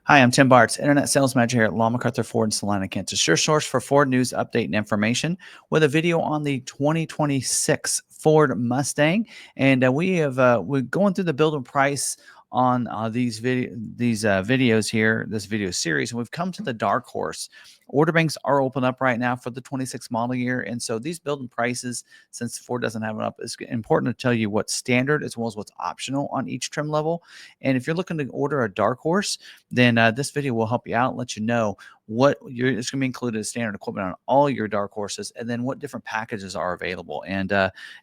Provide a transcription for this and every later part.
Hi, I'm Tim Bartz, Internet Sales Manager here at McArthur Ford in Salina, Kansas. Your source for Ford news, update, and information with a video on the 2026 Ford Mustang. And we're going through the build and price on these videos here, this video series, and we've come to the dark horse. Order banks are open up right now for the 26 model year, and so these build and prices, since Ford doesn't have it up, it's important to tell you what's standard as well as what's optional on each trim level. And if you're looking to order a dark horse, then this video will help you out and let you know what it's going to be included as standard equipment on all your dark horses, and then what different packages are available. And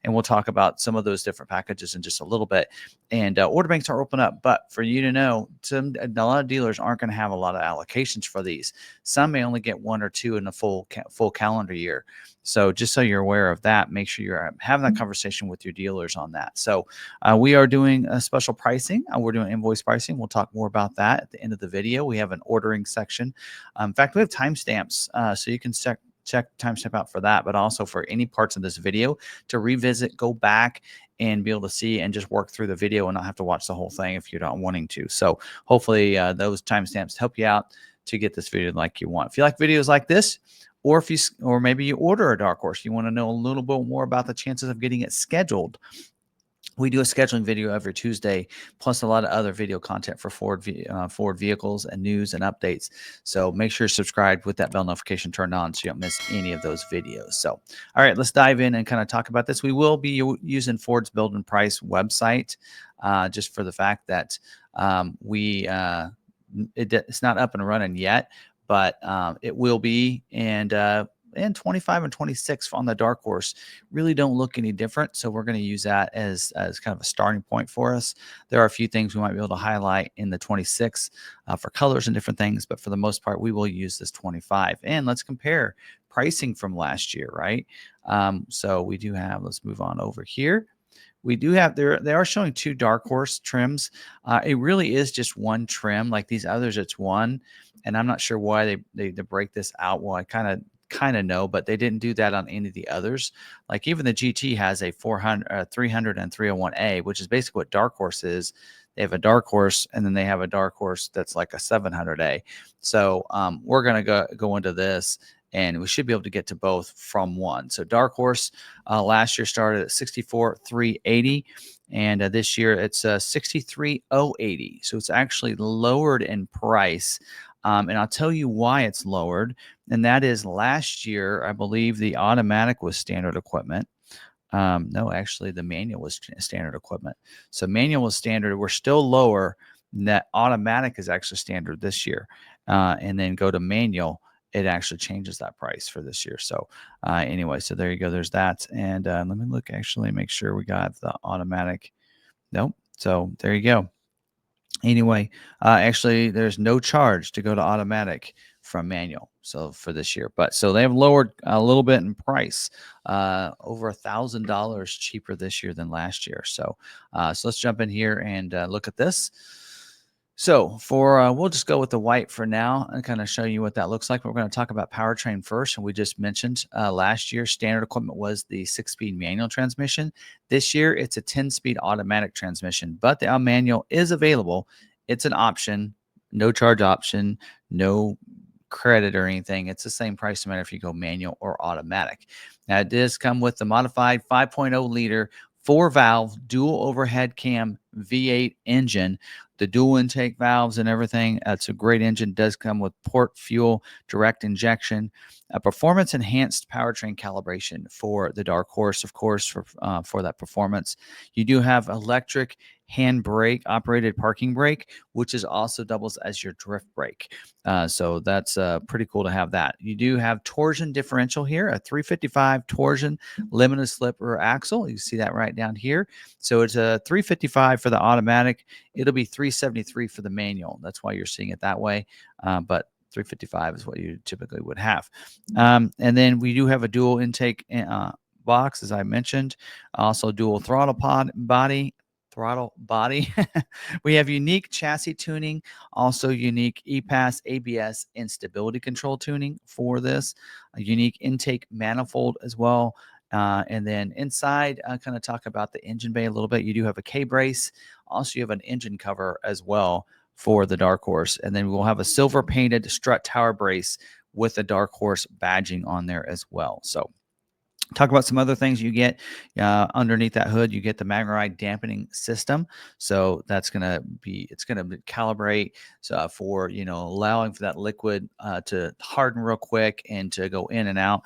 we'll talk about some of those different packages in just a little bit. And order banks are open up, but for you to know, a lot of dealers aren't going to have a lot of allocations for these. Some may only get one or two in a full calendar year. So just so you're aware of that, make sure you're having that conversation with your dealers on that. So we are doing a special pricing. We're doing invoice pricing. We'll talk more about that at the end of the video. We have an ordering section. In fact, we have timestamps, so you can check timestamp out for that, but also for any parts of this video to revisit, go back, and be able to see and just work through the video and not have to watch the whole thing if you're not wanting to. So hopefully those timestamps help you out to get this video like you want. If you like videos like this, or maybe you order a dark horse, you want to know a little bit more about the chances of getting it scheduled. We do a scheduling video every Tuesday, plus a lot of other video content for Ford vehicles and news and updates. So make sure you're subscribed with that bell notification turned on so you don't miss any of those videos. So, all right, let's dive in and kind of talk about this. We will be using Ford's Build and Price website just for the fact that it's not up and running yet, but it will be. And 25 and 26 on the dark horse really don't look any different. So we're going to use that as kind of a starting point for us. There are a few things we might be able to highlight in the 26 for colors and different things, but for the most part, we will use this 25. And let's compare pricing from last year, right? So we do have, let's move on over here. We do have they are showing two dark horse trims. It really is just one trim. Like these others, it's one. And I'm not sure why they break this out. Well, I kind of know, but they didn't do that on any of the others. Like even the GT has a 400, 300, and 301A, which is basically what dark horse is. They have a dark horse, and then they have a dark horse that's like a 700A. So we're going to go into this, and we should be able to get to both from one. So dark horse last year started at 64,380, and this year it's 63,080. So it's actually lowered in price. And I'll tell you why it's lowered. And that is last year, I believe the automatic was standard equipment. No, actually the manual was standard equipment. So manual was standard. We're still lower. That automatic is actually standard this year. And then go to manual, it actually changes that price for this year. So anyway, so there you go. There's that. And let me look, actually make sure we got the automatic. Nope. So there you go. Anyway, actually, there's no charge to go to automatic from manual. So for this year, but so they have lowered a little bit in price, over $1,000 cheaper this year than last year. So, so let's jump in here and look at this. So we'll just go with the white for now and kind of show you what that looks like. We're going to talk about powertrain first. And we just mentioned last year, standard equipment was the 6-speed manual transmission. This year, it's a 10-speed automatic transmission, but the manual is available. It's an option, no charge option, no credit or anything. It's the same price no matter if you go manual or automatic. Now, it does come with the modified 5.0 liter 4-valve dual overhead cam V8 engine, the dual intake valves and everything. It's a great engine. Does come with port fuel, direct injection, a performance enhanced powertrain calibration for the dark horse, of course, for that performance. You do have electric hand brake operated parking brake, which is also doubles as your drift brake. So that's pretty cool to have that. You do have torsion differential here, a 355 torsion limited slip rear axle. You see that right down here. So it's a 355 for the automatic. It'll be 373 for the manual. That's why you're seeing it that way. But 355 is what you typically would have. And then we do have a dual intake box, as I mentioned. Also dual throttle body. We have unique chassis tuning, also unique EPAS, ABS, and stability control tuning for this. A unique intake manifold as well. And then inside, kind of talk about the engine bay a little bit. You do have a K-brace. Also, you have an engine cover as well for the Dark Horse. And then we'll have a silver painted strut tower brace with the Dark Horse badging on there as well. So talk about some other things you get underneath that hood. You get the McArthur dampening system, so that's going to be calibrate for allowing for that liquid to harden real quick and to go in and out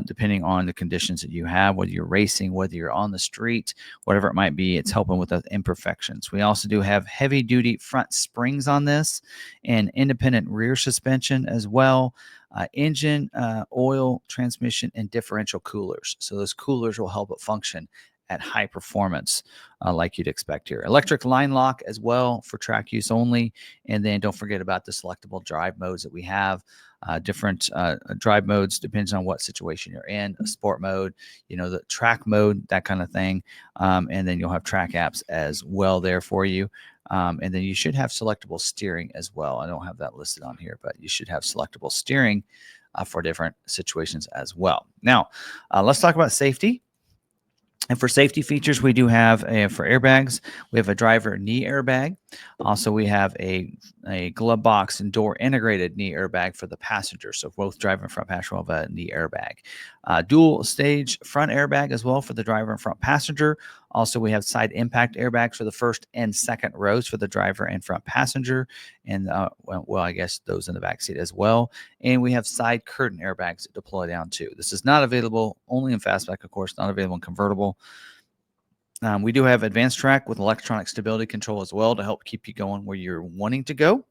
depending on the conditions that you have, whether you're racing, whether you're on the street, whatever it might be. It's helping with the imperfections. We also do have heavy duty front springs on this and independent rear suspension as well. Engine, oil, transmission, and differential coolers. So those coolers will help it function at high performance like you'd expect here. Electric line lock as well for track use only. And then don't forget about the selectable drive modes that we have. Different drive modes depends on what situation you're in. A sport mode, the track mode, that kind of thing. And then you'll have track apps as well there for you. And then you should have selectable steering as well. I don't have that listed on here, but you should have selectable steering for different situations as well. Now, let's talk about safety. And for safety features, we do have for airbags, we have a driver knee airbag. Also, we have a glove box and door integrated knee airbag for the passenger. So both driver and front passenger will have a knee airbag. Dual stage front airbag as well for the driver and front passenger. Also, we have side impact airbags for the first and second rows for the driver and front passenger. And I guess those in the back seat as well. And we have side curtain airbags that deploy down too. This is not available only in fastback, of course, not available in convertible. We do have advanced track with electronic stability control as well to help keep you going where you're wanting to go.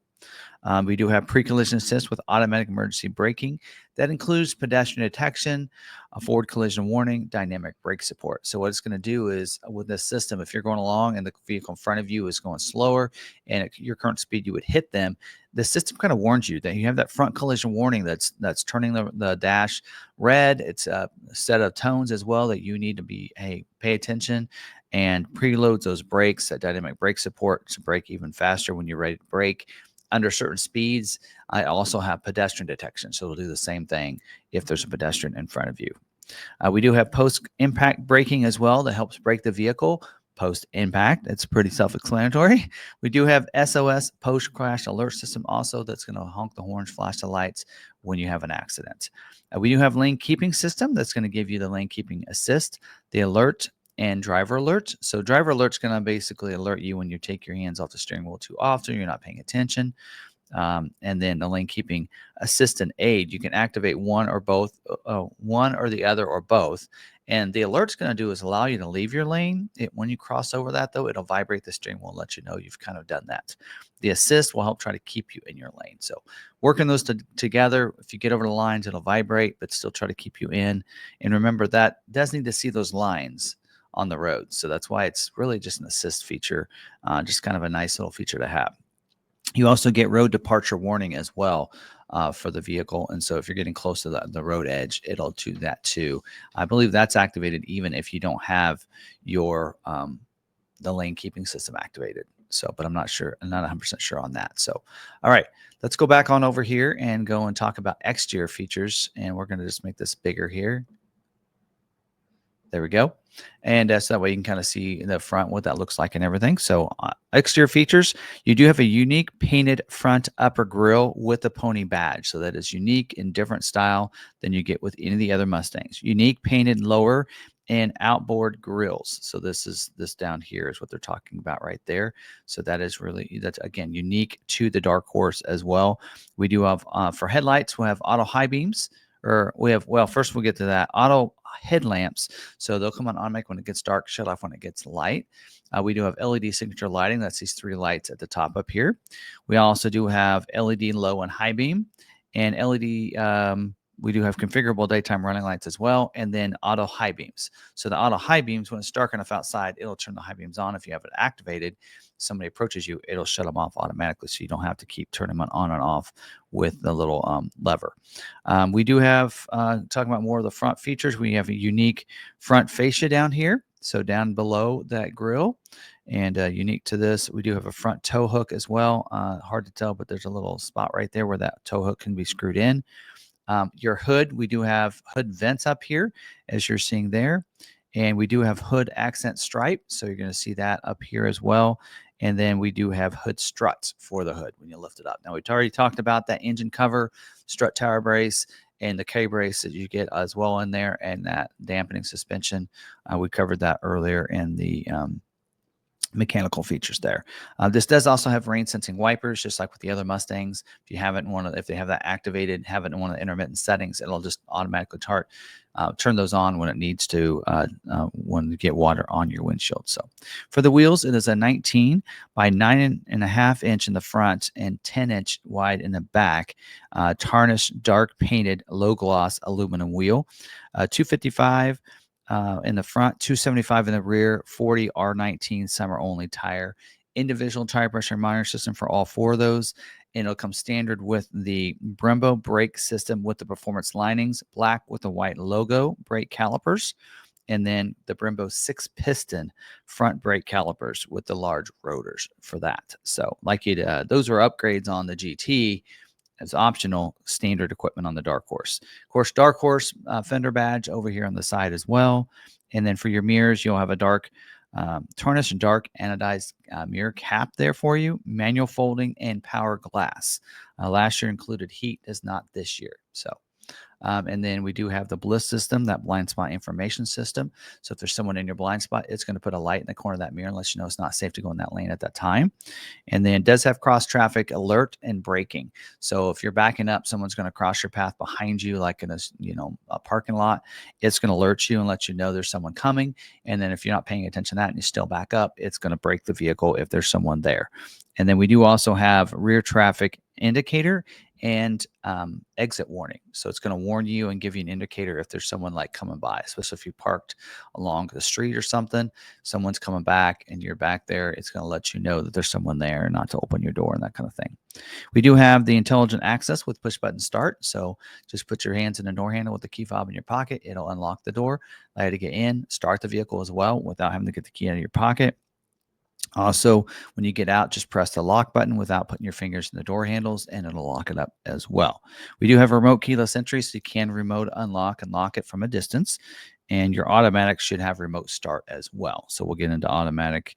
We do have pre-collision assist with automatic emergency braking. That includes pedestrian detection, a forward collision warning, dynamic brake support. So what it's going to do is with this system, if you're going along and the vehicle in front of you is going slower and at your current speed you would hit them, the system kind of warns you that you have that front collision warning that's turning the dash red. It's a set of tones as well that you need to pay attention and preloads those brakes, that dynamic brake support to brake even faster when you're ready to brake. Under certain speeds, I also have pedestrian detection. So it'll do the same thing if there's a pedestrian in front of you. We do have post-impact braking as well that helps brake the vehicle post-impact. It's pretty self-explanatory. We do have SOS post-crash alert system also that's going to honk the horns, flash the lights when you have an accident. We do have lane keeping system that's going to give you the lane keeping assist, the alert, and driver alert. So driver alert's going to basically alert you when you take your hands off the steering wheel too often, you're not paying attention. And then the lane keeping assistant aid, you can activate one or the other or both. And the alert's going to do is allow you to leave your lane. When you cross over that though, it'll vibrate the steering wheel and let you know you've kind of done that. The assist will help try to keep you in your lane. So working those together, if you get over the lines, it'll vibrate, but still try to keep you in. And remember that does need to see those lines on the road. So that's why it's really just an assist feature, just kind of a nice little feature to have. You also get road departure warning as well for the vehicle. And so if you're getting close to the road edge, it'll do that too. I believe that's activated even if you don't have your the lane keeping system activated. So, but I'm not sure. I'm not 100% sure on that. So, all right, let's go back on over here and go and talk about exterior features. And we're going to just make this bigger here. There we go. And so that way you can kind of see in the front what that looks like and everything. So exterior features, you do have a unique painted front upper grille with the pony badge. So that is unique in different style than you get with any of the other Mustangs. Unique painted lower and outboard grills. So this down here is what they're talking about right there. So that's again unique to the Dark Horse as well. We do have for headlights, we'll have auto high beams. First we'll get to that. Auto headlamps. So they'll come on automatic when it gets dark, shut off when it gets light. We do have LED signature lighting. That's these three lights at the top up here. We also do have LED low and high beam and LED. We do have configurable daytime running lights as well, and then auto high beams. So the auto high beams, when it's dark enough outside, it'll turn the high beams on. If you have it activated, somebody approaches you, it'll shut them off automatically, so you don't have to keep turning them on and off with the little lever. We do have, talking about more of the front features, we have a unique front fascia down here, so down below that grille. And unique to this, we do have a front tow hook as well. Hard to tell, but there's a little spot right there where that tow hook can be screwed in. Your hood, we do have hood vents up here, as you're seeing there. And we do have hood accent stripe. So you're going to see that up here as well. And then we do have hood struts for the hood when you lift it up. Now, we've already talked about that engine cover, strut tower brace, and the K brace that you get as well in there, and that dampening suspension. We covered that earlier in the mechanical features there. This does also have rain sensing wipers, just like with the other Mustangs. If you haven't if they have that activated, have it in one of the intermittent settings, it'll just automatically turn those on when it needs to when you get water on your windshield. So for the wheels, it is a 19 by 9.5 inch in the front and 10-inch wide in the back, tarnished, dark painted, low gloss aluminum wheel, 255 in the front, 275 in the rear, 40 R19 summer only tire, individual tire pressure monitor system for all 4 of those. And it'll come standard with the Brembo brake system with the performance linings, black with the white logo, brake calipers, and then the Brembo 6-piston front brake calipers with the large rotors for that. So like those are upgrades on the GT as optional standard equipment on the Dark Horse. Of course, Dark Horse fender badge over here on the side as well. And then for your mirrors, you'll have a dark tarnished and dark anodized mirror cap there for you, manual folding, and power glass. Last year included heat, is not this year. So and then we do have the Bliss system, that blind spot information system. So if there's someone in your blind spot, it's going to put a light in the corner of that mirror and let you know it's not safe to go in that lane at that time. And then it does have cross traffic alert and braking. So if you're backing up, someone's going to cross your path behind you, like in a parking lot. It's going to alert you and let you know there's someone coming. And then if you're not paying attention to that and you still back up, it's going to brake the vehicle if there's someone there. And then we do also have rear traffic indicator and exit warning. So it's going to warn you and give you an indicator if there's someone like coming by, especially if you parked along the street or something, someone's coming back and you're back there. It's going to let you know that there's someone there and not to open your door and that kind of thing. We do have the intelligent access with push button start. So just put your hands in the door handle with the key fob in your pocket. It'll unlock the door, allow you to get in, start the vehicle as well without having to get the key out of your pocket. Also, when you get out, just press the lock button without putting your fingers in the door handles, and it'll lock it up as well. We do have a remote keyless entry, so you can remote unlock and lock it from a distance. And your automatic should have remote start as well. So we'll get into automatic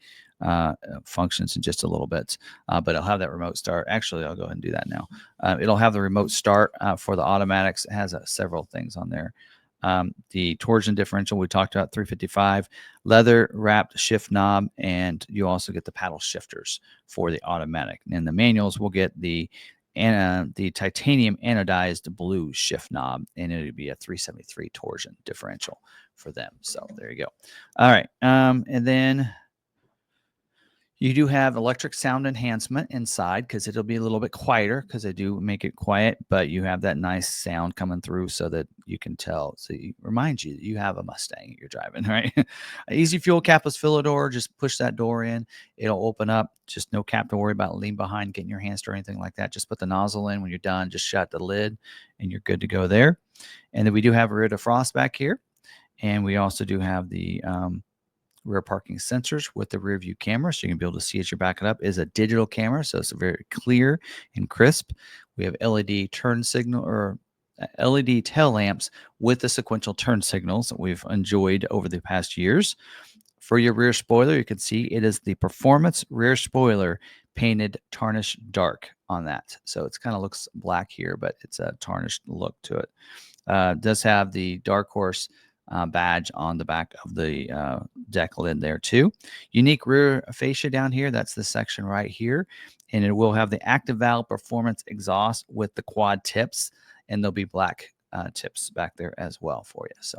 functions in just a little bit, but it'll have that remote start. Actually, I'll go ahead and do that now. It'll have the remote start for the automatics. It has several things on there. The torsion differential we talked about, 355, leather wrapped shift knob, and you also get the paddle shifters for the automatic. And the manuals will get the titanium anodized blue shift knob, and it'll be a 373 torsion differential for them. So there you go. All right, and then you do have electric sound enhancement inside because it'll be a little bit quieter because they do make it quiet, but you have that nice sound coming through so that you can tell. So it reminds you that you have a Mustang you're driving, right? Easy fuel capless filler door. Just push that door in. It'll open up. Just no cap to worry about lean behind, getting your hands or anything like that. Just put the nozzle in. When you're done, just shut the lid and you're good to go there. And then we do have a rear defrost back here. And we also do have the rear parking sensors with the rear view camera, so you can be able to see as you're backing up. It is a digital camera, so it's very clear and crisp. We have LED turn signal or LED tail lamps with the sequential turn signals that we've enjoyed over the past years. For your rear spoiler, you can see it is the performance rear spoiler painted tarnished dark on that. So it's kind of looks black here, but it's a tarnished look to it. It does have the Dark Horse badge on the back of the deck lid there too. Unique rear fascia down here. That's the section right here. And it will have the active valve performance exhaust with the quad tips, and there'll be black tips back there as well for you. So,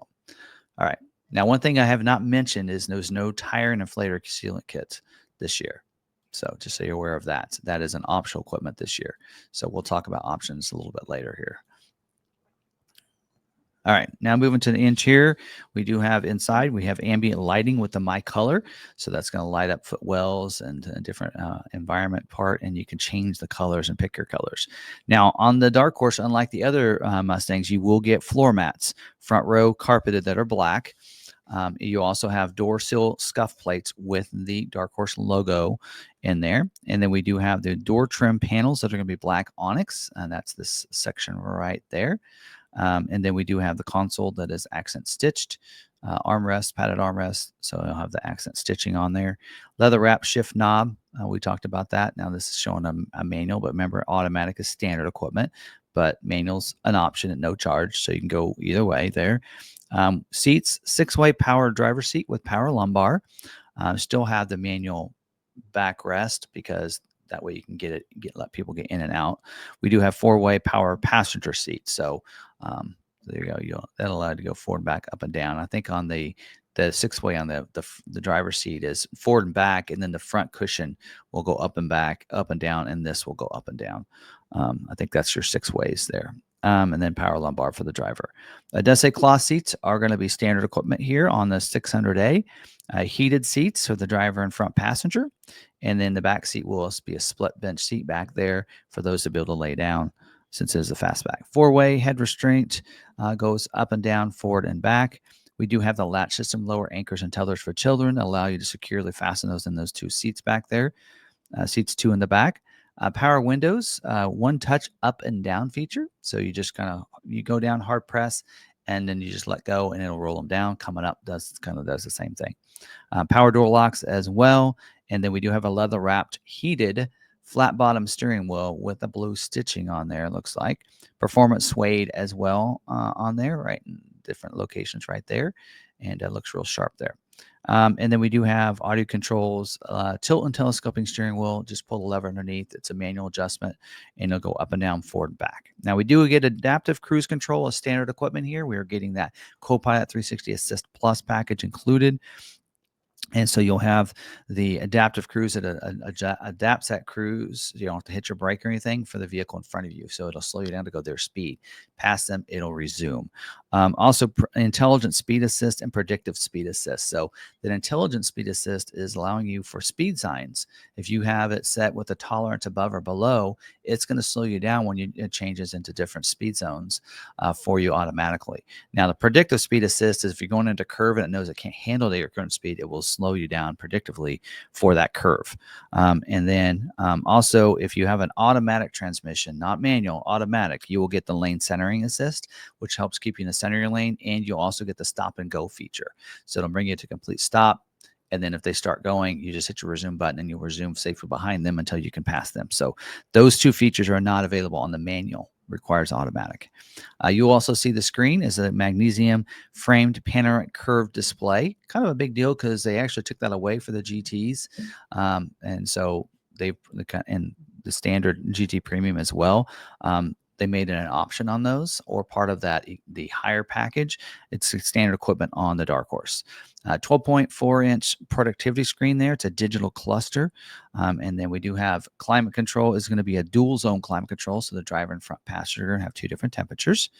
all right. Now, one thing I have not mentioned is there's no tire and inflator sealant kits this year. So just so you're aware of that. That is an optional equipment this year. So we'll talk about options a little bit later here. All right, now moving to the interior, we do have inside, we have ambient lighting with the My Color. So that's going to light up footwells and a different environment part, and you can change the colors and pick your colors. Now, on the Dark Horse, unlike the other Mustangs, you will get floor mats, front row carpeted that are black. You also have door sill scuff plates with the Dark Horse logo in there. And then we do have the door trim panels that are going to be black onyx, and that's this section right there. And then we do have the console that is accent stitched, armrest, padded armrest. So it'll have the accent stitching on there. Leather wrap shift knob. We talked about that. Now this is showing a manual, but remember, automatic is standard equipment, but manual's an option at no charge. So you can go either way there. Seats, 6-way power driver seat with power lumbar. Still have the manual backrest because that way you can let people get in and out. We do have 4-way power passenger seat. So there you go. That'll allow you to go forward and back, up and down. I think on the 6-way on the driver's seat is forward and back, and then the front cushion will go up and back, up and down, and this will go up and down. I think that's your 6 ways there. And then power lumbar for the driver. It does say cloth seats are going to be standard equipment here on the 600A. Heated seats for the driver and front passenger. And then the back seat will be a split bench seat back there for those to be able to lay down since it is a fastback. 4-way head restraint goes up and down, forward and back. We do have the latch system, lower anchors and tethers for children, allow you to securely fasten those in those 2 seats back there. Seats 2 in the back. Power windows, 1-touch up and down feature. So you just you go down, hard press, and then you just let go and it'll roll them down. Coming up does the same thing. Power door locks as well. And then we do have a leather wrapped heated flat bottom steering wheel with the blue stitching on there, it looks like. Performance suede as well on there, right in different locations right there. And it looks real sharp there. And then we do have audio controls, tilt and telescoping steering wheel. Just pull the lever underneath. It's a manual adjustment, and it'll go up and down, forward and back. Now, we do get adaptive cruise control as standard equipment here. We are getting that Copilot 360 Assist Plus package included. And so you'll have the adaptive cruise that adapts that cruise. You don't have to hit your brake or anything for the vehicle in front of you. So it'll slow you down to go their speed. Past them, it'll resume. Also, intelligent speed assist and predictive speed assist. So that intelligent speed assist is allowing you for speed signs. If you have it set with a tolerance above or below, it's going to slow you down when it changes into different speed zones for you automatically. Now, the predictive speed assist is if you're going into a curve and it knows it can't handle your current speed, it will slow you down predictively for that curve. And then also, if you have an automatic transmission, not manual, automatic, you will get the lane centering assist, which helps keep you in the center of your lane, and you'll also get the stop and go feature. So it'll bring you to complete stop. And then if they start going, you just hit your resume button and you'll resume safely behind them until you can pass them. So those 2 features are not available on the manual. Requires automatic. You'll also see the screen is a magnesium framed panoramic curved display. Kind of a big deal because they actually took that away for the GTs. And so and the standard GT Premium as well. They made it an option on those or part of that, the higher package. It's standard equipment on the Dark Horse. 12.4-inch productivity screen there. It's a digital cluster. And then we do have climate control is going to be a dual zone climate control. So the driver and front passenger are going to have 2 different temperatures.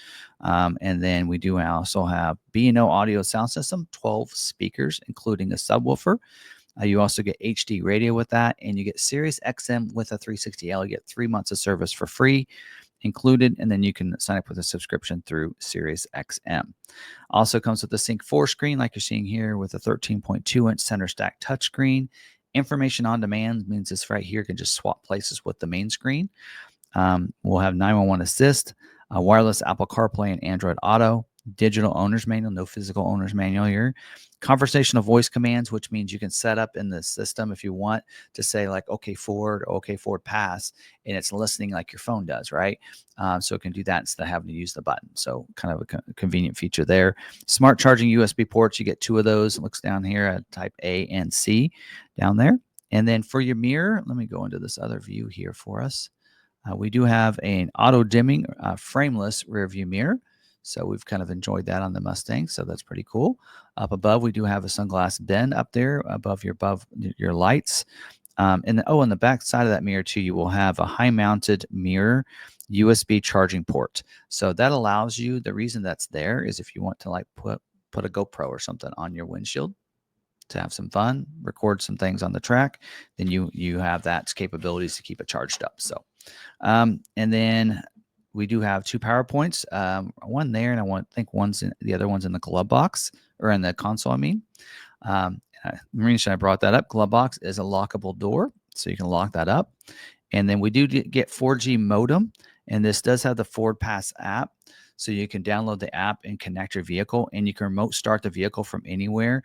And then we do also have B&O audio sound system, 12 speakers, including a subwoofer. You also get HD radio with that, and you get Sirius XM with a 360L. You get 3 months of service for free included, and then you can sign up with a subscription through Sirius XM. Also comes with the Sync 4 screen, like you're seeing here, with a 13.2-inch center stack touchscreen. Information on demand means this right here can just swap places with the main screen. We'll have 911 assist, wireless Apple CarPlay and Android Auto, digital owner's manual, no physical owner's manual here. Conversational voice commands, which means you can set up in the system if you want to say like, okay, forward, pass, and it's listening like your phone does, right? So it can do that instead of having to use the button. So kind of a convenient feature there. Smart charging USB ports, you get 2 of those. It looks down here at type A and C down there. And then for your mirror, let me go into this other view here for us. We do have an auto dimming frameless rear view mirror. So we've kind of enjoyed that on the Mustang. So that's pretty cool. Up above, we do have a sunglass bin up there above your lights. And then, on the back side of that mirror too, you will have a high mounted mirror USB charging port. So that allows you, the reason that's there is if you want to like put a GoPro or something on your windshield to have some fun, record some things on the track, then you have that capabilities to keep it charged up. So, and then we do have 2 power points, one there, and I think the other one's in the glove box or in the console. The reason I brought that up, glove box is a lockable door, so you can lock that up. And then we do get 4G modem, and this does have the Ford Pass app. So you can download the app and connect your vehicle, and you can remote start the vehicle from anywhere.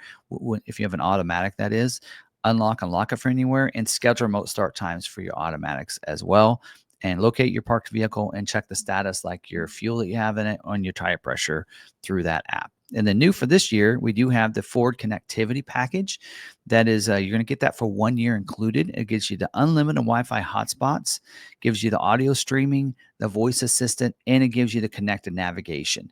If you have an automatic, that is, unlock and lock it from anywhere, and schedule remote start times for your automatics as well. And locate your parked vehicle and check the status, like your fuel that you have in it, on your tire pressure, through that app. And then new for this year, we do have the Ford connectivity package. That is, you're going to get that for 1 year included. It gives you the unlimited Wi-Fi hotspots, gives you the audio streaming, the voice assistant, and it gives you the connected navigation.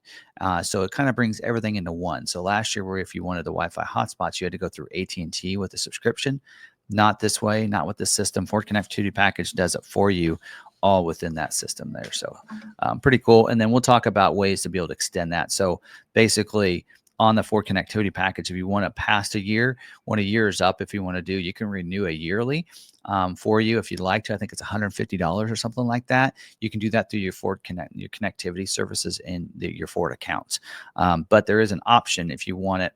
So it kind of brings everything into one. So last year, where if you wanted the Wi-Fi hotspots, you had to go through AT&T with a subscription. Not this way, not with this system. Ford connectivity package does it for you, all within that system there. So pretty cool. And then we'll talk about ways to be able to extend that. So basically, on the Ford connectivity package, if you want to past a year, when a year is up, if you want to do, you can renew a yearly for you if you'd like to. I think it's $150 or something like that. You can do that through your Ford your connectivity services in your Ford accounts. But there is an option if you want it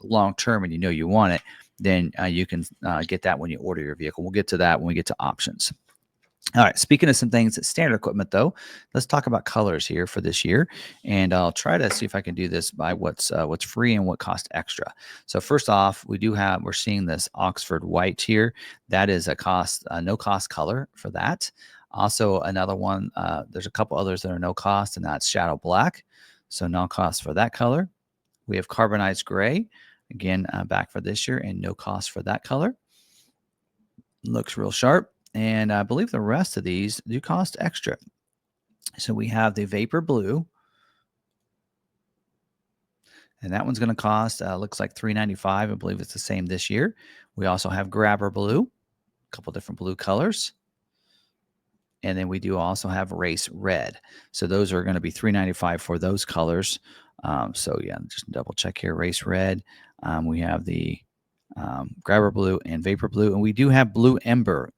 long term and you know you want it, then you can get that when you order your vehicle. We'll get to that when we get to options. All right. Speaking of some things that's standard equipment, though, let's talk about colors here for this year, and I'll try to see if I can do this by what's free and what costs extra. So first off, we're seeing this Oxford white here. That is a no cost color for that. Also, another one. There's a couple others that are no cost, and that's shadow black. So no cost for that color. We have carbonized gray, again back for this year, and no cost for that color. Looks real sharp. And I believe the rest of these do cost extra. So we have the Vapor Blue. And that one's going to cost, looks like $395. I believe it's the same this year. We also have Grabber Blue, a couple different blue colors. And then we do also have Race Red. So those are going to be $395 for those colors. So yeah, just double check here. Race Red. We have the Grabber Blue and Vapor Blue. And we do have Blue Ember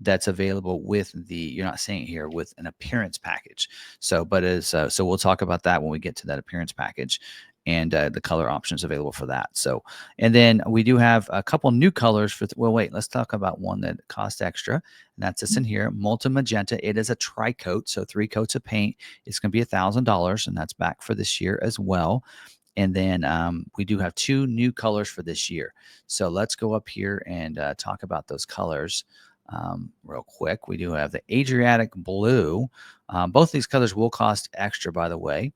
that's available with you're not seeing it here, with an appearance package. So, but so we'll talk about that when we get to that appearance package and the color options available for that. So, and then we do have a couple new colors wait, let's talk about one that costs extra. And that's this in here, Multi Magenta. It is a tri-coat. So 3 coats of paint. It's going to be $1,000, and that's back for this year as well. And then we do have 2 new colors for this year. So let's go up here and talk about those colors. Real quick, we do have the Adriatic Blue. Both these colors will cost extra, by the way.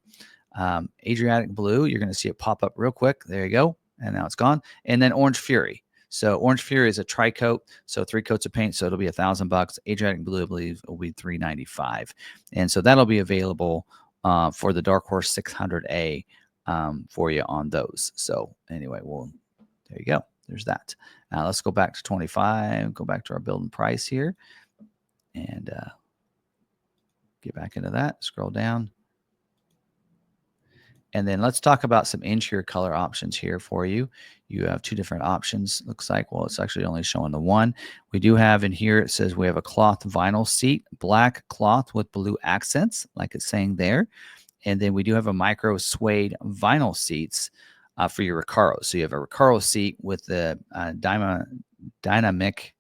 Adriatic Blue, you're going to see it pop up real quick. There you go. And now it's gone. And then Orange Fury. So Orange Fury is a tri-coat, so 3 coats of paint, so it'll be $1,000. Adriatic Blue, I believe, will be $395. And so that'll be available for the Dark Horse 600A for you on those. So anyway, there you go. There's that. Now let's go back to 25, go back to our building price here, and get back into that. Scroll down. And then let's talk about some interior color options here for you. You have 2 different options. Looks like, well, it's actually only showing the one. We do have in here, it says we have a cloth vinyl seat, black cloth with blue accents, like it's saying there. And then we do have a micro suede vinyl seats for your Recaro. So you have a Recaro seat with the Dynamica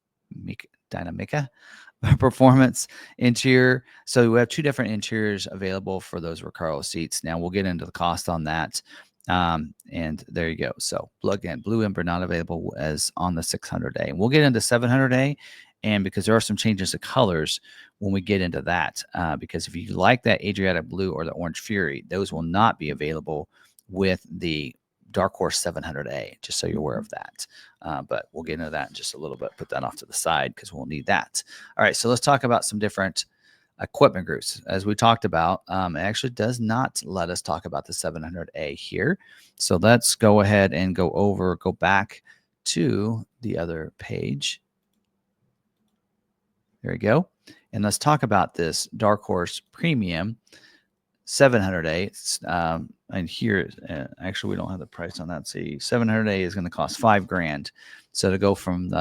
Performance interior. So we have 2 different interiors available for those Recaro seats. Now we'll get into the cost on that. And there you go. So again, Blue Ember not available as on the 600A. And we'll get into 700A, and because there are some changes to colors when we get into that. Because if you like that Adriatic Blue or the Orange Fury, those will not be available with the Dark Horse 700A, just so you're aware of that. But we'll get into that in just a little bit. Put that off to the side because we'll need that. All right, so let's talk about some different equipment groups. As we talked about, it actually does not let us talk about the 700A here. So let's go ahead and go back to the other page. There we go. And let's talk about this Dark Horse Premium 700A. And here, actually, we don't have the price on that. Let's see, 700A is going to cost $5,000. So to go from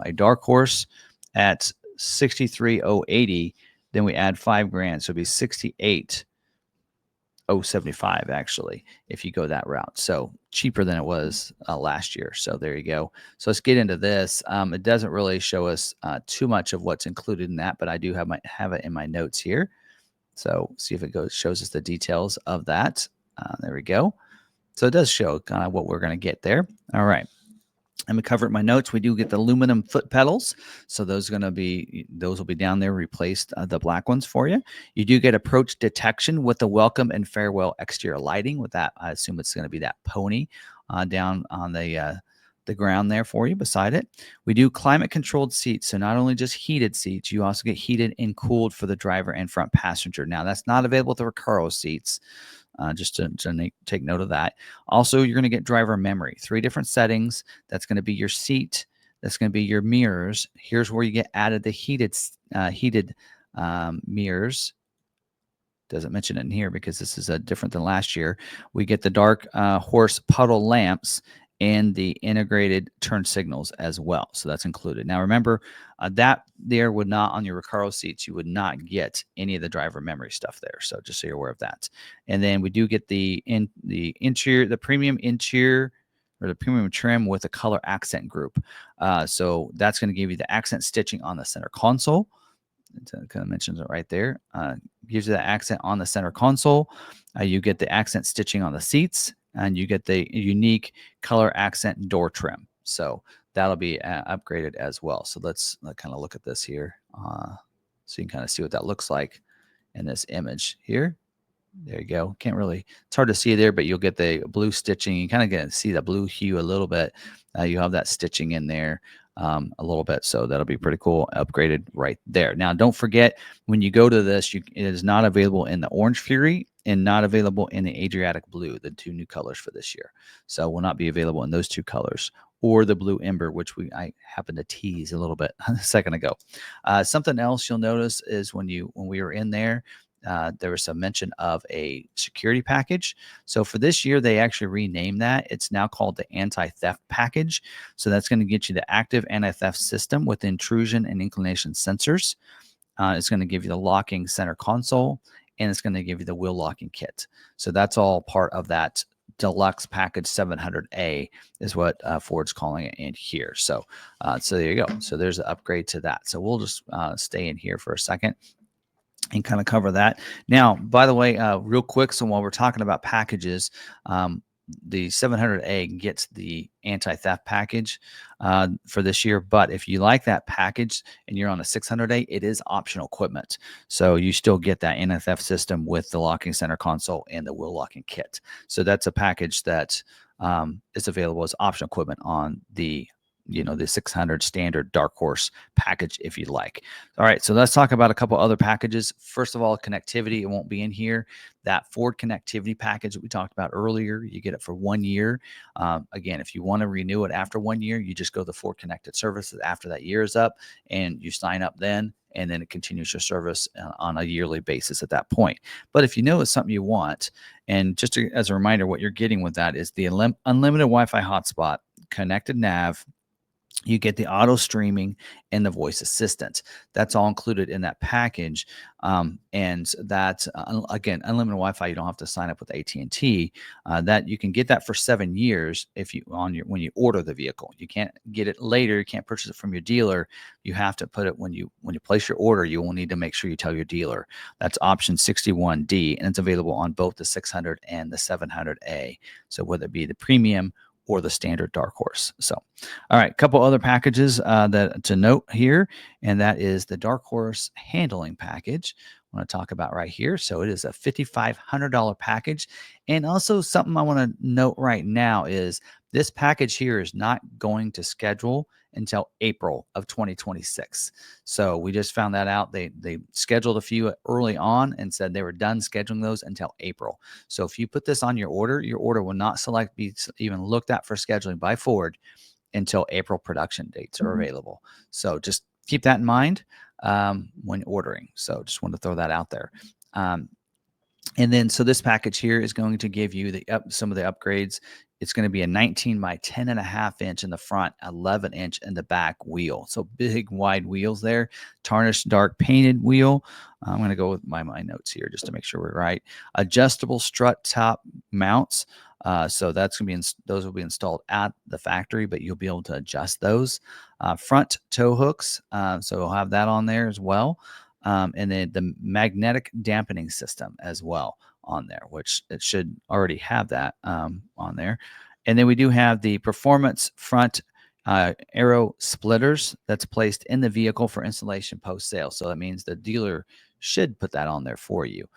a Dark Horse at 63,080, then we add $5,000, so it'd be 68,075 actually, if you go that route. So cheaper than it was last year. So there you go. So let's get into this. It doesn't really show us too much of what's included in that, but I do have it in my notes here. So see if it shows us the details of that. There we go. So it does show kind of what we're going to get there. All right. Let me cover it in my notes. We do get the aluminum foot pedals. So those will be down there, replaced the black ones for you. You do get approach detection with the welcome and farewell exterior lighting. With that, I assume it's going to be that pony down on the ground there for you beside it. We do climate controlled seats. So not only just heated seats, you also get heated and cooled for the driver and front passenger. Now that's not available with the Recaro seats. Just to take note of that. Also, you're going to get driver memory, 3 different settings. That's going to be your seat. That's going to be your mirrors. Here's where you get added the heated mirrors. Doesn't mention it in here because this is different than last year. We get the dark horse puddle lamps and the integrated turn signals as well. So that's included. Now remember, that there would not, on your Recaro seats, you would not get any of the driver memory stuff there. So just so you're aware of that. And then we do get the interior, the premium interior, or the premium trim with a color accent group. So that's going to give you the accent stitching on the center console. It kind of mentions it right there. Gives you the accent on the center console. You get the accent stitching on the seats, and you get the unique color accent door trim. So that'll be upgraded as well. So let's kind of look at this here. So you can kind of see what that looks like in this image here. There you go. Can't really, it's hard to see there, but you'll get the blue stitching. You kind of get to see the blue hue a little bit. You have that stitching in there a little bit. So that'll be pretty cool. Upgraded right there. Now, don't forget, when you go to this, it is not available in the Orange Fury and not available in the Adriatic Blue, the 2 new colors for this year. So will not be available in those 2 colors, or the Blue Ember, which I happened to tease a little bit a second ago. Something else you'll notice is when we were in there, there was some mention of a security package. So for this year, they actually renamed that. It's now called the anti-theft package. So that's going to get you the active anti-theft system with intrusion and inclination sensors. It's going to give you the locking center console, and it's going to give you the wheel locking kit. So that's all part of that deluxe package 700A is what Ford's calling it in here. So there you go. So there's an upgrade to that. So we'll just stay in here for a second and kind of cover that. Now, by the way, real quick, so while we're talking about packages, the 700A gets the anti-theft package for this year. But if you like that package and you're on a 600A, it is optional equipment. So you still get that anti-theft system with the locking center console and the wheel locking kit. So that's a package that is available as optional equipment on the 600 standard Dark Horse package if you'd like. All right, so let's talk about a couple other packages. First of all, connectivity. It won't be in here. That Ford connectivity package that we talked about earlier, you get it for 1 year. Again, if you want to renew it after 1 year, you just go to the Ford Connected Services after that year is up, and you sign up then, and then it continues your service on a yearly basis at that point. But if you know it's something you want, and just as a reminder, what you're getting with that is the unlimited Wi-Fi hotspot, connected nav, you get the auto streaming and the voice assistant. That's all included in that package. And that, again, unlimited Wi-Fi, you don't have to sign up with AT&T. That you can get that for 7 years when you order the vehicle. You can't get it later. You can't purchase it from your dealer. You have to put it when you place your order. You will need to make sure you tell your dealer. That's option 61D, and it's available on both the 600 and the 700A. So whether it be the premium or the standard Dark Horse. So, all right, a couple other packages that to note here, and that is the Dark Horse handling package I want to talk about right here. So it is a $5,500 package. And also something I want to note right now is this package here is not going to schedule until April of 2026. So we just found that out. They scheduled a few early on and said they were done scheduling those until April. So if you put this on your order will not be even looked at for scheduling by Ford until April production dates are available. So just keep that in mind when ordering. So just wanted to throw that out there. And then, so this package here is going to give you some of the upgrades. It's going to be a 19 by 10.5 inch in the front, 11 inch in the back wheel. So big, wide wheels there. Tarnished, dark painted wheel. I'm going to go with my notes here just to make sure we're right. Adjustable strut top mounts. So that's going to be those will be installed at the factory, but you'll be able to adjust those. Front tow hooks. So we'll have that on there as well. and then the magnetic dampening system as well on there, which it should already have that on there. And then we do have the performance front arrow splitters that's placed in the vehicle for installation post sale. So that means the dealer should put that on there for you.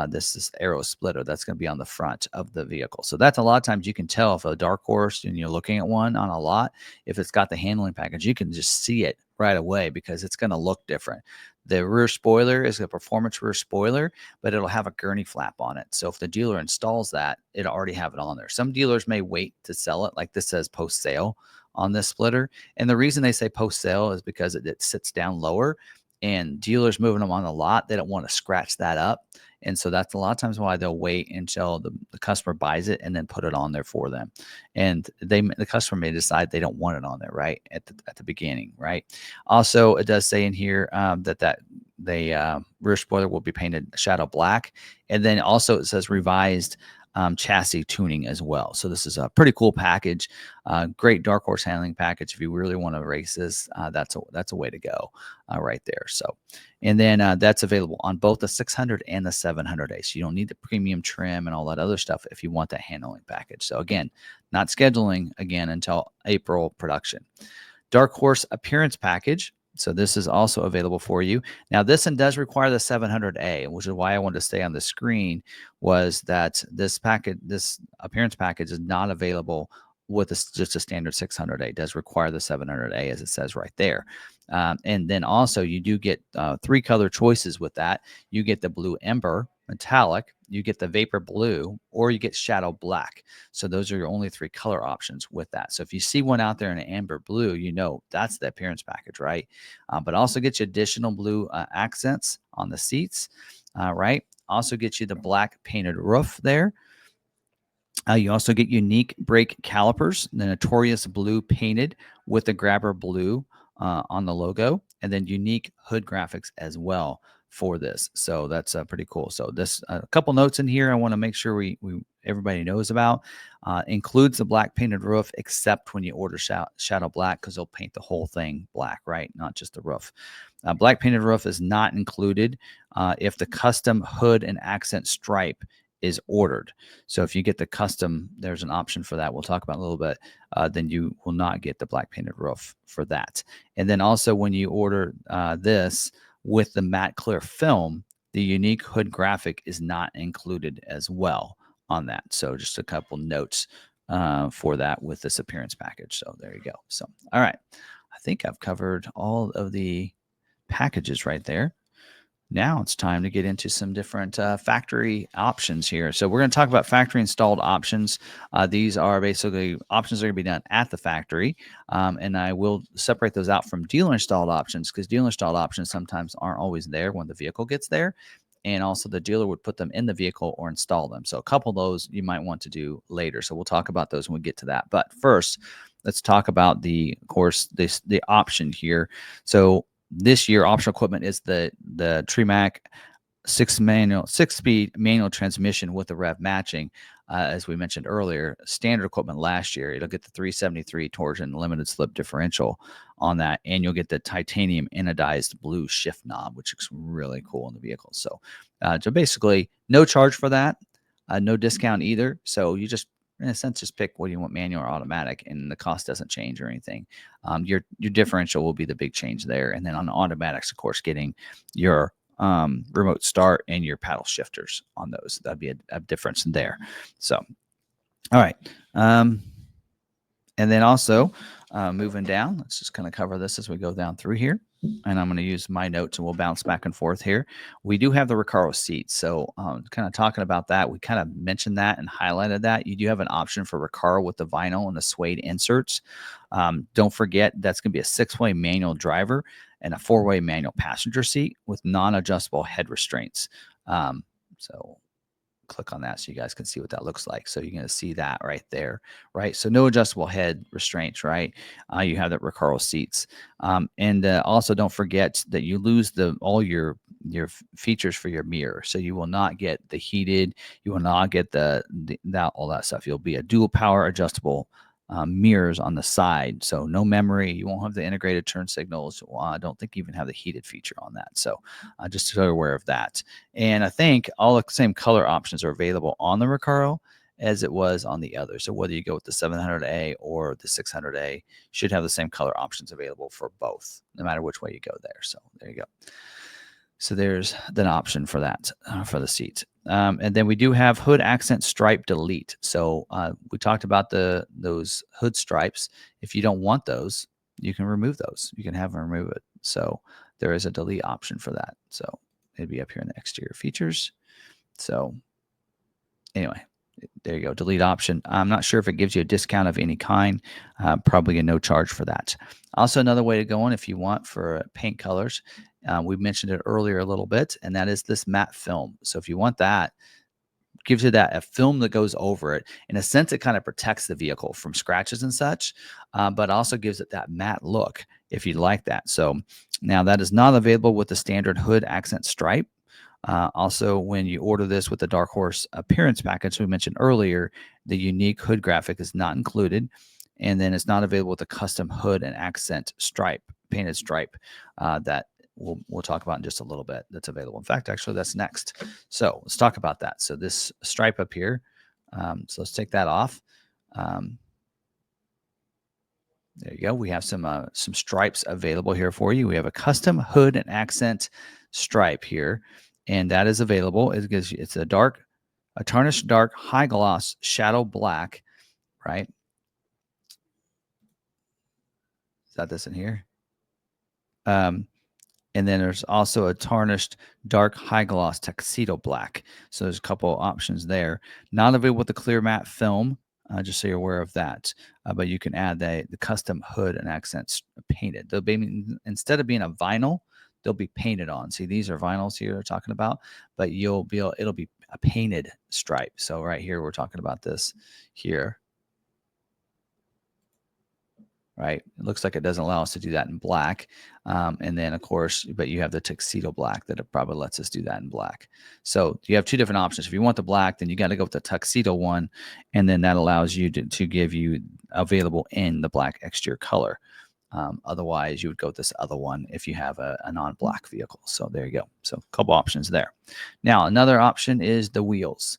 This is arrow splitter that's going to be on the front of the vehicle. So that's a lot of times you can tell if a dark horse and you're looking at one on a lot, if it's got the handling package, you can just see it right away because it's going to look different. The rear spoiler is a performance rear spoiler, but it'll have a gurney flap on it. So if the dealer installs that, it'll already have it on there. Some dealers may wait to sell it, like this says post sale on this splitter. And the reason they say post sale is because it sits down lower, and dealers moving them on the lot, they don't want to scratch that up. And so that's a lot of times why they'll wait until the customer buys it and then put it on there for them. And the customer may decide they don't want it on there right at the beginning, right? Also, it does say in here that the rear spoiler will be painted shadow black, and then also it says revised chassis tuning as well. So this is a pretty cool package, great dark horse handling package. If you really want to race this, that's a way to go right there. So, and then that's available on both the 600 and the 700A. So you don't need the premium trim and all that other stuff if you want that handling package. So again, not scheduling again until April production. Dark horse appearance package. So this is also available for you. Now, this one does require the 700A, which is why I wanted to stay on the screen, was that this appearance package is not available with just a standard 600A. It does require the 700A, as it says right there. And then also you do get 3 color choices with that. You get the blue ember metallic, you get the vapor blue, or you get shadow black. So those are your only 3 color options with that. So if you see one out there in an amber blue, you know that's the appearance package, right? But also get you additional blue accents on the seats, right? Also get you the black painted roof there. You also get unique brake calipers, the notorious blue painted with the grabber blue on the logo, and then unique hood graphics as well for this. So that's pretty cool. So this a couple notes in here I want to make sure we everybody knows about. Includes the black painted roof, except when you order shadow black, because they'll paint the whole thing black, right? Not just the roof. Black painted roof is not included if the custom hood and accent stripe is ordered. So if you get the custom, there's an option for that. We'll talk about in a little bit. Then you will not get the black painted roof for that. And then also when you order this with the matte clear film, the unique hood graphic is not included as well on that. So just a couple notes for that with this appearance package. So there you go. So, all right. I think I've covered all of the packages right there. Now it's time to get into some different factory options here. So we're going to talk about factory installed options. These are basically options that are going to be done at the factory. And I will separate those out from dealer installed options, because dealer installed options sometimes aren't always there when the vehicle gets there. And also the dealer would put them in the vehicle or install them. So a couple of those you might want to do later. So we'll talk about those when we get to that. But first, let's talk about the option here. So this year, optional equipment is the Tremac 6-speed manual transmission with the rev matching. As we mentioned earlier, standard equipment last year, it'll get the 373 torsion limited slip differential on that, and you'll get the titanium anodized blue shift knob, which looks really cool in the vehicle. So basically, no charge for that, no discount either. So you just, in a sense, just pick what you want, manual or automatic, and the cost doesn't change or anything. Your differential will be the big change there. And then on the automatics, of course, getting your remote start and your paddle shifters on those. That'd be a difference there. So, all right. And then also moving down, let's just kind of cover this as we go down through here. And I'm going to use my notes and we'll bounce back and forth here. We do have the Recaro seats. So kind of talking about that, we kind of mentioned that and highlighted that. You do have an option for Recaro with the vinyl and the suede inserts. Don't forget, that's going to be a 6-way manual driver and a 4-way manual passenger seat with non-adjustable head restraints. So click on that so you guys can see what that looks like. So you're going to see that right there, right? So no adjustable head restraints, right? You have that Recaro seats. And also don't forget that you lose all your features for your mirror. So you will not get the heated, you will not get all that stuff. You'll be a dual power adjustable mirrors on the side. So no memory. You won't have the integrated turn signals. I don't think you even have the heated feature on that. So just so you're aware of that. And I think all the same color options are available on the Recaro as it was on the other. So whether you go with the 700A or the 600A, should have the same color options available for both, no matter which way you go there. So there you go. So there's an option for that for the seat. And then we do have hood accent stripe delete. So we talked about those hood stripes. If you don't want those, you can remove those. You can have them remove it. So there is a delete option for that. So it'd be up here in the exterior features. So anyway, there you go, delete option. I'm not sure if it gives you a discount of any kind. Probably a no charge for that. Also, another way to go on if you want for paint colors, we mentioned it earlier a little bit, and that is this matte film. So if you want that, gives you that a film that goes over it. In a sense, it kind of protects the vehicle from scratches and such, but also gives it that matte look if you'd like that. So now that is not available with the standard hood accent stripe. Also, when you order this with the Dark Horse appearance package we mentioned earlier, the unique hood graphic is not included, and then it's not available with the custom hood and accent stripe, painted stripe that we'll talk about in just a little bit. That's available. In fact, actually, that's next. So let's talk about that. So this stripe up here. So let's take that off. There you go. We have some stripes available here for you. We have a custom hood and accent stripe here, and that is available. It's a tarnished dark high gloss shadow black, right? Is that this in here? And then there's also a tarnished dark high gloss tuxedo black. So there's a couple options there. Not available with the clear matte film, just so you're aware of that. But you can add the custom hood and accents painted. They'll be, instead of being a vinyl, they'll be painted on. See, these are vinyls here we're talking about, but it'll be a painted stripe. So right here, we're talking about this here. Right? It looks like it doesn't allow us to do that in black. And then, of course, but you have the tuxedo black that it probably lets us do that in black. So you have two different options. If you want the black, then you got to go with the tuxedo one. And then that allows you to give you available in the black exterior color. Otherwise, you would go with this other one if you have a non-black vehicle. So there you go. So a couple options there. Now, another option is the wheels.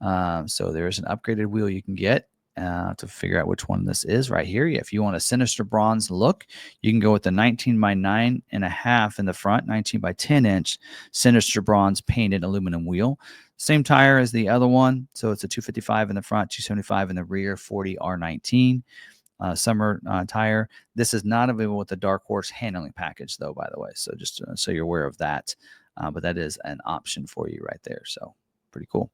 So there's an upgraded wheel you can get. To figure out which one this is right here. If you want a sinister bronze look, you can go with the 19 by 9.5 in the front, 19 by 10 inch sinister bronze painted aluminum wheel. Same tire as the other one. So it's a 255 in the front, 275 in the rear, 40 R19 summer tire. This is not available with the Dark Horse handling package, though, by the way. So just so you're aware of that. But that is an option for you right there. So pretty cool.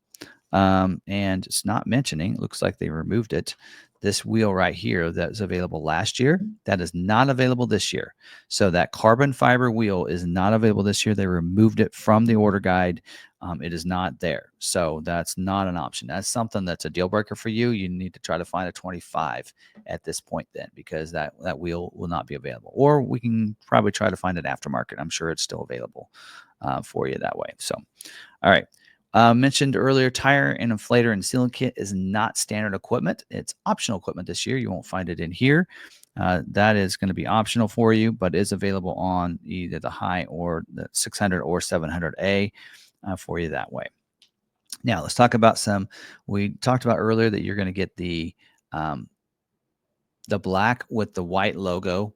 And it's not mentioning, it looks like they removed it. This wheel right here that was available last year, that is not available this year. So that carbon fiber wheel is not available this year. They removed it from the order guide. It is not there. So that's not an option. That's something that's a deal breaker for you. You need to try to find a 25 at this point then, because that wheel will not be available. Or we can probably try to find it aftermarket. I'm sure it's still available for you that way. So, all right. Mentioned earlier, tire and inflator and sealant kit is not standard equipment. It's optional equipment this year. You won't find it in here. That is going to be optional for you, but is available on either the high or the 600 or 700A for you that way. Now, let's talk about we talked about earlier that you're going to get the black with the white logo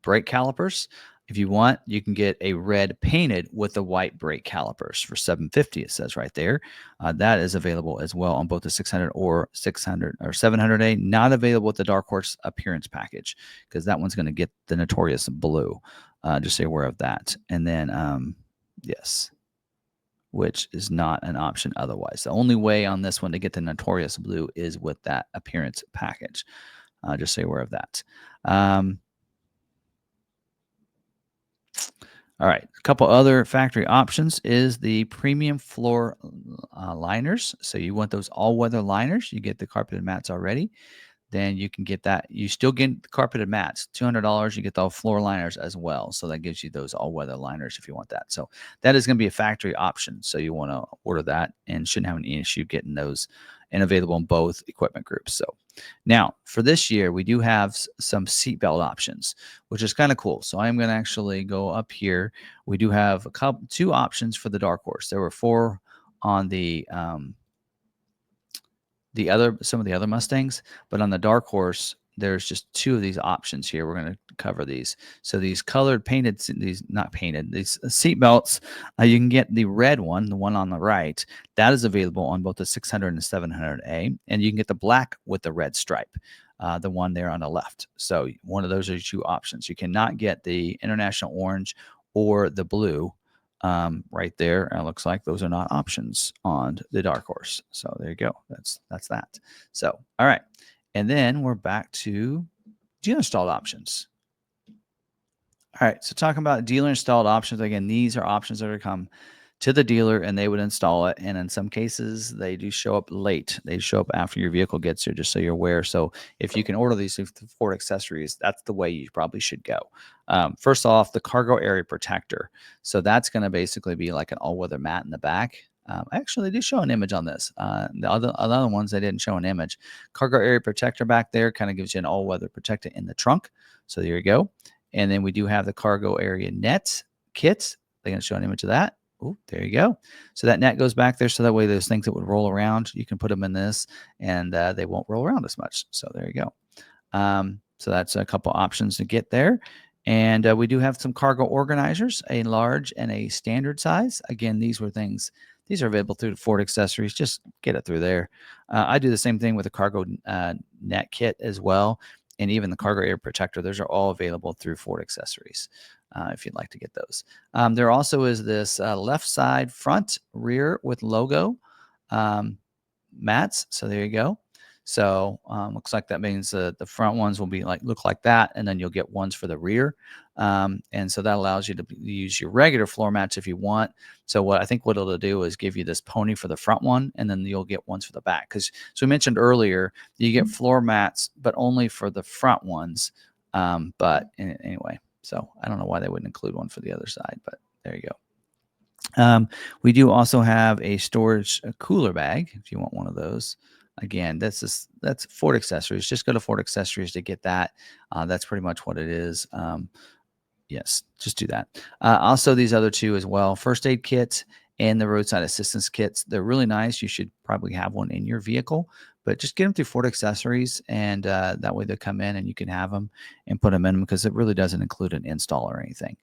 brake calipers. If you want, you can get a red painted with the white brake calipers for $750. It says right there. That is available as well on both the 600 or 700A. Not available with the Dark Horse appearance package because that one's going to get the notorious blue. Just so you're aware of that. And then, yes, which is not an option otherwise. The only way on this one to get the notorious blue is with that appearance package. Just so you're aware of that. All right, a couple other factory options is the premium floor liners. So you want those all-weather liners. You get the carpeted mats already. then you can get that. You still get the carpeted mats, $200. You get the floor liners as well. So that gives you those all-weather liners if you want that. So that is going to be a factory option. So you want to order that and shouldn't have any issue getting those, and available in both equipment groups. So now for this year, we do have some seatbelt options, which is kind of cool. So I'm going to actually go up here. We do have two options for the Dark Horse. There were 4 on some of the other Mustangs, but on the Dark Horse, there's just 2 of these options here. We're going to cover these. So these colored painted, these not painted, these seat belts, you can get the red one, the one on the right. That is available on both the 600 and 700A, and you can get the black with the red stripe, the one there on the left. So one of those are 2 options. You cannot get the International Orange or the blue. Right there, it looks like those are not options on the Dark Horse. So there you go. That's that. So all right, and then we're back to dealer installed options. All right, so talking about dealer installed options again, these are options that are come to the dealer and they would install it. And in some cases, they do show up late. They show up after your vehicle gets here, just so you're aware. So if you can order these through Ford Accessories, that's the way you probably should go. First off, the cargo area protector. So that's going to basically be like an all-weather mat in the back. Actually, they do show an image on this. The other ones, they didn't show an image. Cargo area protector back there kind of gives you an all-weather protector in the trunk. So there you go. And then we do have the cargo area net kit. They're going to show an image of that. Oh, there you go. So that net goes back there. So that way those things that would roll around, you can put them in this and they won't roll around as much. So there you go. So that's a couple options to get there. And we do have some cargo organizers, a large and a standard size. Again, these are available through Ford Accessories. Just get it through there. I do the same thing with the cargo net kit as well. And even the cargo air protector, those are all available through Ford Accessories if you'd like to get those. There also is this left side, front, rear with logo mats. So there you go. So looks like that means the front ones will be look like that, and then you'll get ones for the rear. And so that allows you to use your regular floor mats if you want. So what it'll do is give you this pony for the front one, and then you'll get ones for the back. So we mentioned earlier, you get floor mats, but only for the front ones. But anyway, so I don't know why they wouldn't include one for the other side, but there you go. We do also have a cooler bag if you want one of those. Again, that's Ford Accessories. Just go to Ford Accessories to get that. That's pretty much what it is. Yes, just do that. Also, these other 2 as well, first aid kit and the roadside assistance kits. They're really nice. You should probably have one in your vehicle, but just get them through Ford Accessories, and that way they'll come in and you can have them and put them in, because it really doesn't include an install or anything.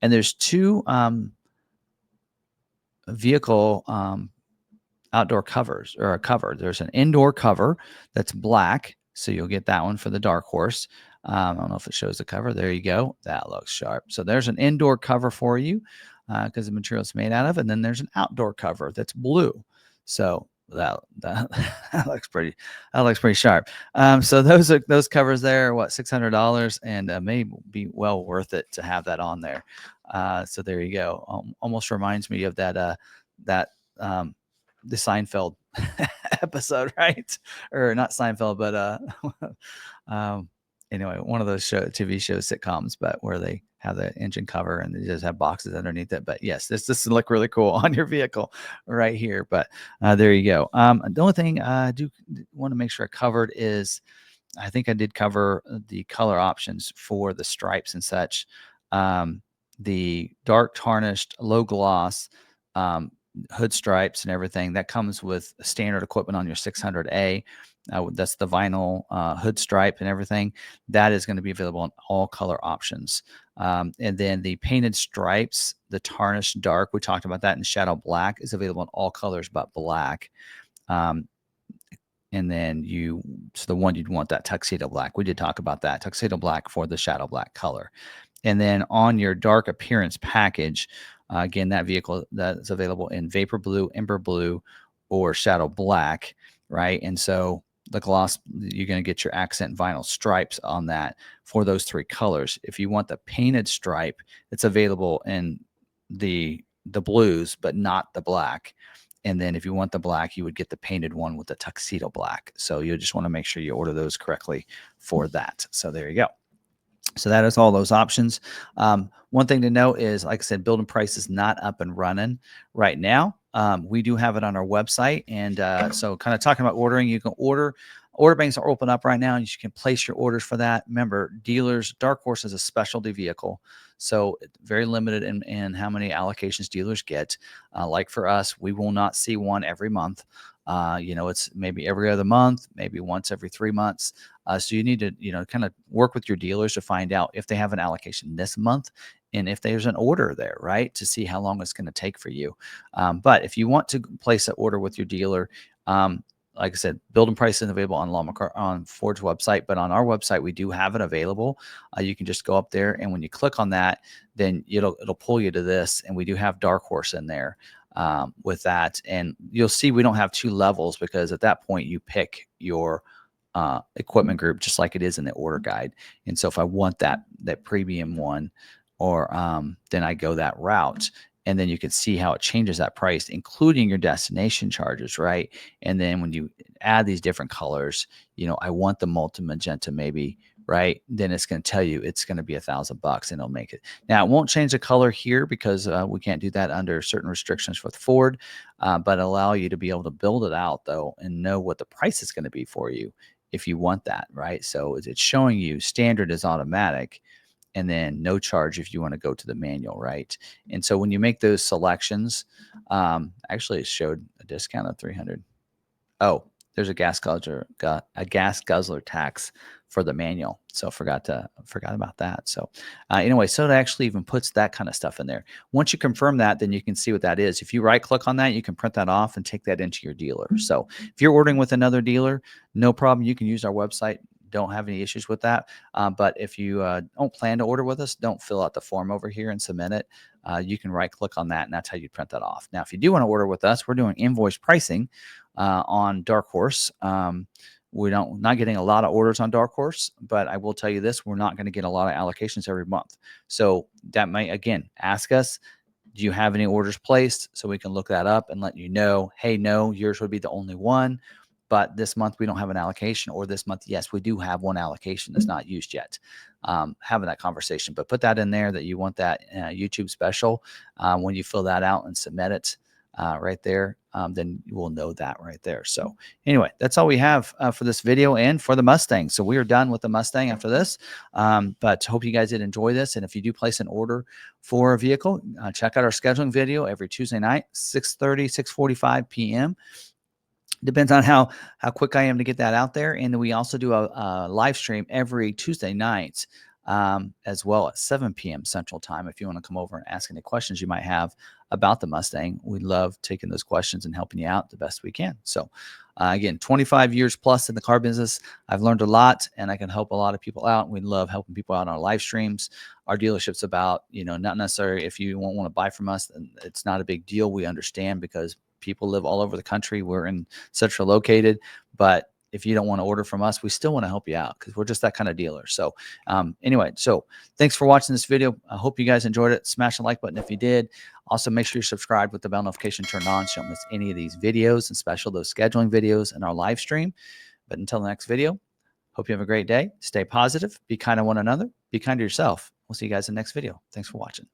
And there's 2 vehicle outdoor covers, or a cover. There's an indoor cover that's black, so you'll get that one for the Dark Horse. I don't know if it shows the cover. There you go. That looks sharp. So there's an indoor cover for you because the material it's made out of, and then there's an outdoor cover that's blue. So that looks pretty. That looks pretty sharp. So those covers there are what, $600, and may be well worth it to have that on there. So there you go. Almost reminds me of that the Seinfeld episode, right? Or not Seinfeld, but anyway, one of those TV shows, sitcoms, but where they have the engine cover and they just have boxes underneath it. But yes, this look really cool on your vehicle right here. But there you go. The only thing I do want to make sure I covered is, I think I did cover the color options for the stripes and such. The dark tarnished, low gloss, hood stripes and everything that comes with standard equipment on your 600A. That's the vinyl hood stripe and everything. That is going to be available in all color options. And then the painted stripes, the tarnished dark, we talked about that in shadow black, is available in all colors but black. And then so the one you'd want, that tuxedo black. We did talk about that, tuxedo black for the shadow black color. And then on your dark appearance package, again, that vehicle that's available in vapor blue, ember blue, or shadow black, right? And so the gloss, you're going to get your accent vinyl stripes on that for those 3 colors. If you want the painted stripe, it's available in the blues, but not the black. And then if you want the black, you would get the painted one with the tuxedo black. So you just want to make sure you order those correctly for that. So there you go. So that is all those options. One thing to note is, like I said, building price is not up and running right now. We do have it on our website. And so kind of talking about ordering, you can order banks are open up right now, and you can place your orders for that. Remember, dealers, Dark Horse is a specialty vehicle. So it's very limited in how many allocations dealers get. Like for us, we will not see one every month. It's maybe every other month, maybe once every 3 months. So you need to, kind of work with your dealers to find out if they have an allocation this month and if there's an order there, right? To see how long it's going to take for you. But if you want to place an order with your dealer, like I said, building price is available on Ford's website, but on our website, we do have it available. You can just go up there, and when you click on that, then it'll pull you to this, and we do have Dark Horse in there with that. And you'll see we don't have 2 levels, because at that point you pick your equipment group just like it is in the order guide. And so if I want that premium one, or then I go that route. And then you can see how it changes that price, including your destination charges, right? And then when you add these different colors, I want the multi-magenta maybe, right? Then it's going to tell you it's going to be $1,000, and it'll make it. Now, it won't change the color here, because we can't do that under certain restrictions with Ford, but allow you to be able to build it out, though, and know what the price is going to be for you if you want that, right? So it's showing you standard is automatic, and then no charge if you want to go to the manual, right? And so when you make those selections, actually it showed a discount of 300. Oh, there's a gas guzzler tax for the manual. So forgot about that. So anyway, so it actually even puts that kind of stuff in there. Once you confirm that, then you can see what that is. If you right click on that, you can print that off and take that into your dealer. So if you're ordering with another dealer, no problem. You can use our website. Don't have any issues with that. But if you don't plan to order with us, don't fill out the form over here and submit it. You can right click on that, and that's how you print that off. Now, if you do want to order with us, we're doing invoice pricing on Dark Horse. We're not getting a lot of orders on Dark Horse, but I will tell you this, we're not going to get a lot of allocations every month. So that might, again, ask us, do you have any orders placed? So we can look that up and let you know, hey, no, yours would be the only one. But this month we don't have an allocation, or this month, yes, we do have one allocation that's not used yet. Having that conversation, but put that in there that you want that YouTube special. When you fill that out and submit it right there, then you will know that right there. So anyway, that's all we have for this video and for the Mustang. So we are done with the Mustang after this, but hope you guys did enjoy this. And if you do place an order for a vehicle, check out our scheduling video every Tuesday night, 6:30, 6:45 p.m. Depends on how quick I am to get that out there. And we also do a live stream every Tuesday night as well at 7 p.m. Central Time. If you want to come over and ask any questions you might have about the Mustang, we love taking those questions and helping you out the best we can. So again, 25 years plus in the car business. I've learned a lot, and I can help a lot of people out. We love helping people out on our live streams. Our dealership's about, not necessarily if you won't want to buy from us, then it's not a big deal. We understand, because people live all over the country. We're in central located, but if you don't want to order from us, we still want to help you out, because we're just that kind of dealer. So anyway, so thanks for watching this video. I hope you guys enjoyed it. Smash the like button if you did. Also, make sure you're subscribed with the bell notification turned on, so you don't miss any of these videos, and especially those scheduling videos and our live stream. But until the next video, hope you have a great day. Stay positive. Be kind to one another. Be kind to yourself. We'll see you guys in the next video. Thanks for watching.